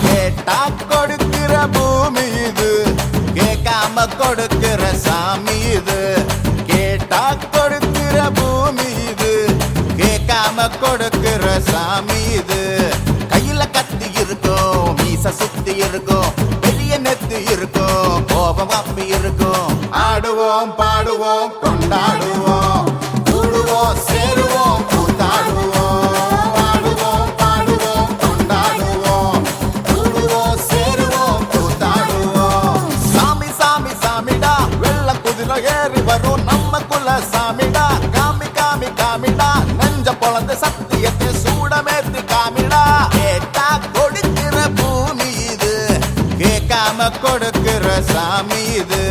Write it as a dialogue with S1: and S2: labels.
S1: கேட்டா கொடுக்கிற பூமி இது, கேட்காம கொடுக்கிற சாமி இது. கேட்டா கொடுக்கிற பூமி இது, கேட்காம கொடுக்கிற சாமி இது. கையில கத்தி இருக்கும், மீச சுத்தி இருக்கும், பெரிய நெத்தி இருக்கும், கோபம் அப்பி இருக்கும். ஆடுவோம் பாடுவோம் கொண்டாடுவோம், கூடுவோம் சேருவோம் கூத்தாடுவோம். ஆடுவோம் பாடுவோம் கொண்டாடுவோம், கூடுவோம் சேருவோம் கூத்தாடுவோம். சாமி சாமி சாமிடா, வெள்ள குதிரை ஏறி வரும் நம்ம குல சாமிடா. காமி காமி காமிடா, நெஞ்ச பொழந்த சத்தியத்தை சூடமேத்தி காமிடா. கேட்டா கொடுக்கிற பூமி இது, கேட்காம கொடுக்கிற சாமி இது.